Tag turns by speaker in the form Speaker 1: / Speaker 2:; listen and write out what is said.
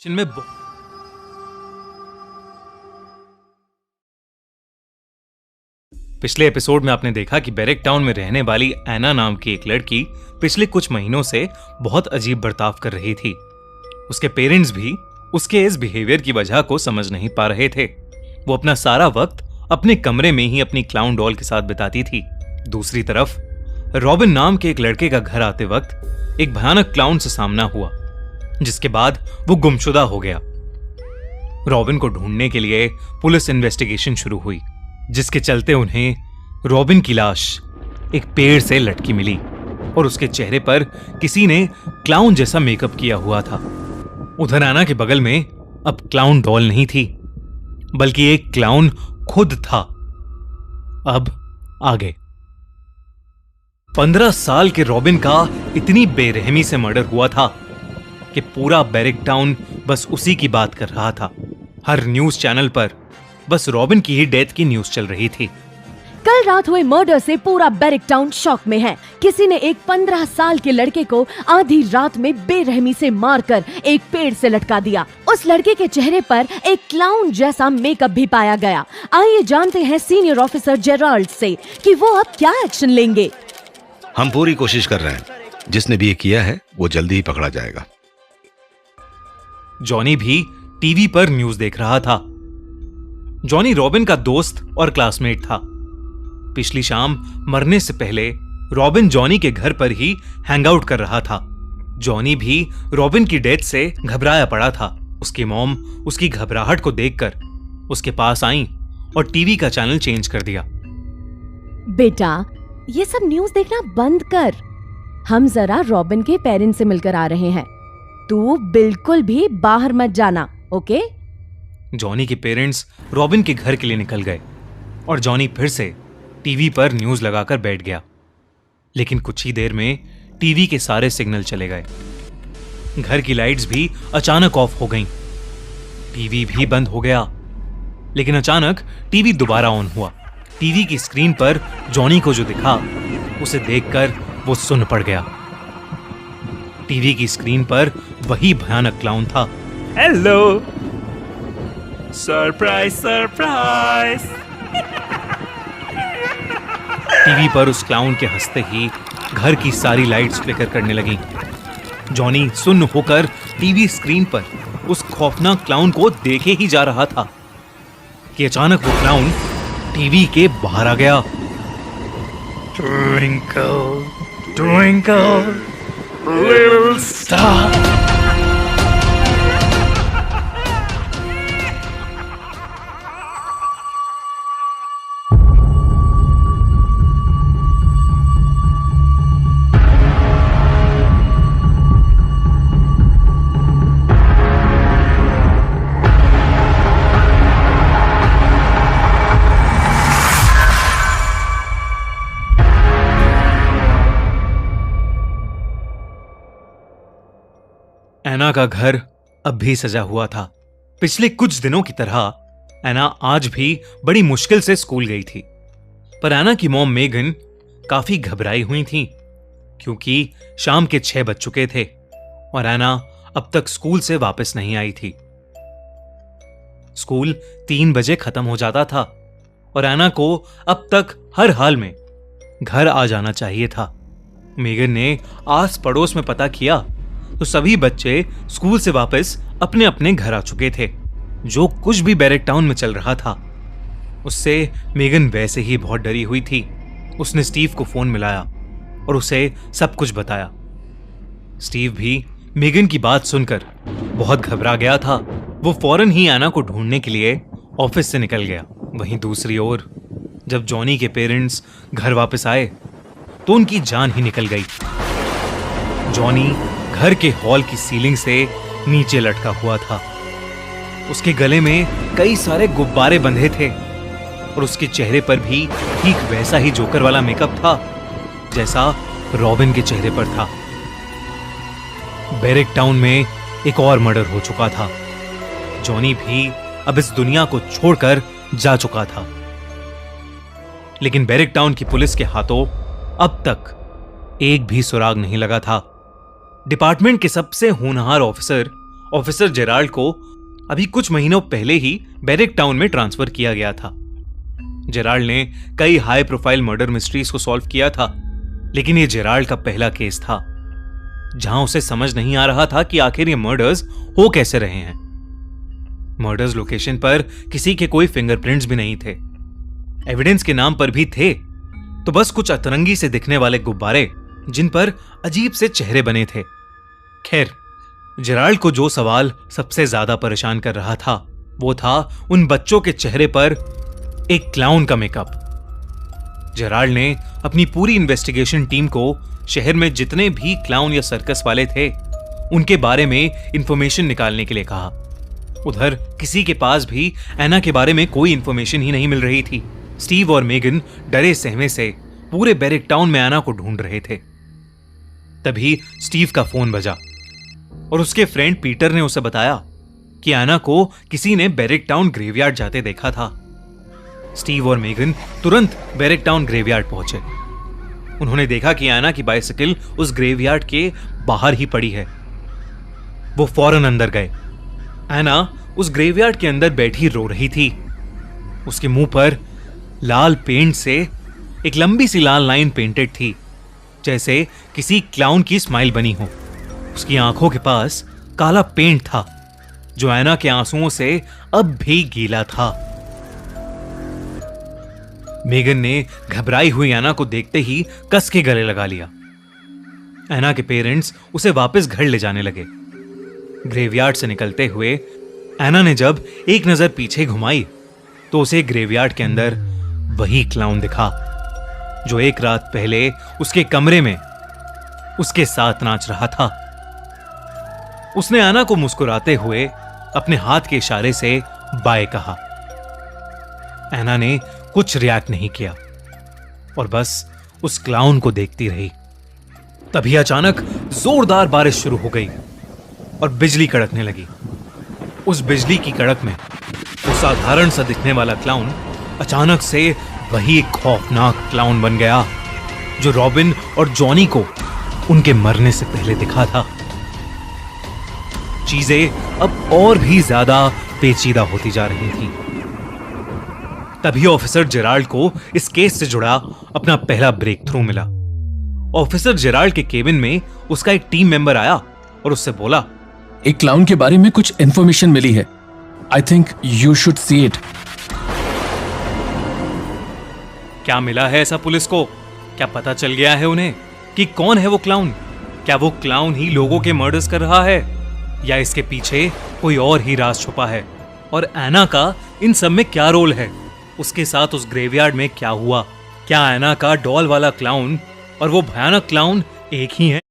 Speaker 1: में पिछले एपिसोड में आपने देखा कि बैरेक टाउन में रहने वाली एना नाम की एक लड़की पिछले कुछ महीनों से बहुत अजीब बर्ताव कर रही थी। उसके पेरेंट्स भी उसके इस बिहेवियर की वजह को समझ नहीं पा रहे थे। वो अपना सारा वक्त अपने कमरे में ही अपनी क्लाउन डॉल के साथ बिताती थी। दूसरी तरफ रॉबिन नाम के एक लड़के का घर आते वक्त एक भयानक क्लाउन से सामना हुआ, जिसके बाद वो गुमशुदा हो गया। रॉबिन को ढूंढने के लिए पुलिस इन्वेस्टिगेशन शुरू हुई, जिसके चलते उन्हें रॉबिन की लाश एक पेड़ से लटकी मिली और उसके चेहरे पर किसी ने क्लाउन जैसा मेकअप किया हुआ था। उधर एना के बगल में अब क्लाउन डॉल नहीं थी, बल्कि एक क्लाउन खुद था। अब आगे 15 साल के रॉबिन का इतनी बेरहमी से मर्डर हुआ था कि पूरा बैरेक टाउन बस उसी की बात कर रहा था। हर न्यूज चैनल पर बस रॉबिन की ही डेथ की न्यूज चल रही थी।
Speaker 2: कल रात हुए मर्डर से पूरा बैरेक टाउन शॉक में है। किसी ने एक 15 साल के लड़के को आधी रात में बेरहमी से मारकर एक पेड़ से लटका दिया। उस लड़के के चेहरे पर एक क्लाउन जैसा मेकअप भी पाया गया। आइए जानते हैं सीनियर ऑफिसर जेराल्ड से कि वो अब क्या एक्शन लेंगे।
Speaker 3: हम पूरी कोशिश कर रहे हैं। जिसने भी ये किया है वो जल्दी ही पकड़ा जाएगा।
Speaker 1: जॉनी भी टीवी पर न्यूज देख रहा था। जॉनी रॉबिन का दोस्त और क्लासमेट था। पिछली शाम मरने से पहले रॉबिन जॉनी के घर पर ही हैंगआउट कर रहा था। जॉनी भी रॉबिन की डेथ से घबराया पड़ा था। उसकी मॉम उसकी घबराहट को देखकर उसके पास आई और टीवी का चैनल चेंज कर दिया।
Speaker 2: बेटा, ये सब न्यूज देखना बंद कर। हम जरा रॉबिन के पेरेंट्स से मिलकर आ रहे हैं। तू बिल्कुल भी बाहर मत जाना, ओके?
Speaker 1: जॉनी के पेरेंट्स रॉबिन के घर के लिए निकल गए और जॉनी फिर से टीवी पर न्यूज लगाकर बैठ गया। लेकिन कुछ ही देर में टीवी के सारे सिग्नल चले गए। घर की लाइट्स भी अचानक ऑफ हो गईं। टीवी भी बंद हो गया। लेकिन अचानक टीवी दोबारा ऑन हुआ। टीवी की स्क्रीन पर जॉनी को जो दिखा उसे देखकर वो सुन्न पड़ गया। टीवी की स्क्रीन पर वही भयानक क्लाउन था।
Speaker 4: Hello, surprise surprise.
Speaker 1: टीवी पर उस क्लाउन के हंसते ही घर की सारी लाइट्स फ्लिकर करने लगी। जॉनी सुन्न होकर टीवी स्क्रीन पर उस खौफनाक क्लाउन को देखे ही जा रहा था कि अचानक वो क्लाउन टीवी के बाहर आ गया।
Speaker 4: Twinkle, twinkle, little star.
Speaker 1: एना का घर अब भी सजा हुआ था। पिछले कुछ दिनों की तरह एना आज भी बड़ी मुश्किल से स्कूल गई थी। पर एना की मॉम मेगन काफी घबराई हुई थी, क्योंकि शाम के 6 बज चुके थे और एना अब तक स्कूल से वापस नहीं आई थी। स्कूल 3 बजे खत्म हो जाता था और एना को अब तक हर हाल में घर आ जाना चाहिए था। मेगन ने आस पड़ोस में पता किया तो सभी बच्चे स्कूल से वापस अपने अपने घर आ चुके थे। जो कुछ भी बैरेक टाउन में चल रहा था उससे मेगन वैसे ही बहुत डरी हुई थी। उसने स्टीव को फोन मिलाया और उसे सब कुछ बताया। स्टीव भी मेगन की बात सुनकर बहुत घबरा गया था। वो फौरन ही एना को ढूंढने के लिए ऑफिस से निकल गया। वहीं दूसरी ओर जब जॉनी के पेरेंट्स घर वापस आए तो उनकी जान ही निकल गई। जॉनी घर के हॉल की सीलिंग से नीचे लटका हुआ था। उसके गले में कई सारे गुब्बारे बंधे थे और उसके चेहरे पर भी ठीक वैसा ही जोकर वाला मेकअप था जैसा रॉबिन के चेहरे पर था। बैरेक टाउन में एक और मर्डर हो चुका था। जॉनी भी अब इस दुनिया को छोड़कर जा चुका था। लेकिन बैरेक टाउन की पुलिस के हाथों अब तक एक भी सुराग नहीं लगा था। डिपार्टमेंट के सबसे होनहार ऑफिसर ऑफिसर जेराल्ड को अभी कुछ महीनों पहले ही बैरिक टाउन में ट्रांसफर किया गया था। जेराल्ड ने कई हाई प्रोफाइल मर्डर मिस्ट्रीज को सॉल्व किया था, लेकिन ये जेराल्ड का पहला केस था जहां उसे समझ नहीं आ रहा था कि आखिर ये मर्डर्स हो कैसे रहे हैं। मर्डर्स लोकेशन पर किसी के कोई फिंगरप्रिंट्स भी नहीं थे, एविडेंस के नाम पर भी थे तो बस कुछ अतरंगी से दिखने वाले गुब्बारे जिन पर अजीब से चेहरे बने थे। खैर, जेराल्ड को जो सवाल सबसे ज्यादा परेशान कर रहा था वो था उन बच्चों के चेहरे पर एक क्लाउन का मेकअप। जेराल्ड ने अपनी पूरी इन्वेस्टिगेशन टीम को शहर में जितने भी क्लाउन या सर्कस वाले थे उनके बारे में इंफॉर्मेशन निकालने के लिए कहा। उधर किसी के पास भी एना के बारे में कोई इंफॉर्मेशन ही नहीं मिल रही थी। स्टीव और मेगन डरे सहमे से पूरे बैरिक टाउन में एना को ढूंढ रहे थे। तभी स्टीव का फोन बजा और उसके फ्रेंड पीटर ने उसे बताया कि एना को किसी ने बैरिक टाउन ग्रेवयार्ड जाते देखा था। स्टीव और मेगन तुरंत बैरिक टाउन ग्रेवयार्ड पहुंचे। उन्होंने देखा कि एना की बाइसिकल उस ग्रेवयार्ड के बाहर ही पड़ी है। वो फौरन अंदर गए। एना उस ग्रेवयार्ड के अंदर बैठी रो रही थी। उसके मुंह पर लाल पेंट से एक लंबी सी लाल लाइन पेंटेड थी, जैसे किसी क्लाउन की स्माइल बनी हो। उसकी आंखों के पास काला पेंट था जो एना के आंसुओं से अब भी गीला था। मेगन ने घबराई हुई एना को देखते ही कस के गले लगा लिया। एना के पेरेंट्स उसे वापस घर ले जाने लगे। ग्रेवयार्ड से निकलते हुए एना ने जब एक नजर पीछे घुमाई तो उसे ग्रेवयार्ड के अंदर वही क्लाउन दिखा जो एक रात पहले उसके कमरे में उसके साथ नाच रहा था। उसने एना को मुस्कुराते हुए अपने हाथ के इशारे से बाय कहा। एना ने कुछ रिएक्ट नहीं किया और बस उस क्लाउन को देखती रही। तभी अचानक जोरदार बारिश शुरू हो गई और बिजली कड़कने लगी। उस बिजली की कड़क में वो साधारण सा दिखने वाला क्लाउन अचानक से वही खौफनाक क्लाउन बन गया जो रॉबिन और जॉनी को उनके मरने से पहले दिखा था। चीजें अब और भी ज्यादा पेचीदा होती जा रही थीं। तभी ऑफिसर जेराल्ड को इस केस से जुड़ा अपना पहला ब्रेक थ्रू मिला। ऑफिसर जेराल्ड के केबिन में उसका एक टीम मेंबर आया और उससे बोला,
Speaker 5: एक क्लाउन के बारे में कुछ इंफॉर्मेशन मिली है। I think you should see it.
Speaker 1: क्या मिला है ऐसा पुलिस को? क्या पता चल गया है उन्हें कि कौन है वो क्लाउन? क्या वो क्लाउन ही लोगों के मर्डर्स कर रहा है या इसके पीछे कोई और ही राज छुपा है? और एना का इन सब में क्या रोल है? उसके साथ उस ग्रेवयार्ड में क्या हुआ? क्या एना का डॉल वाला क्लाउन और वो भयानक क्लाउन एक ही है?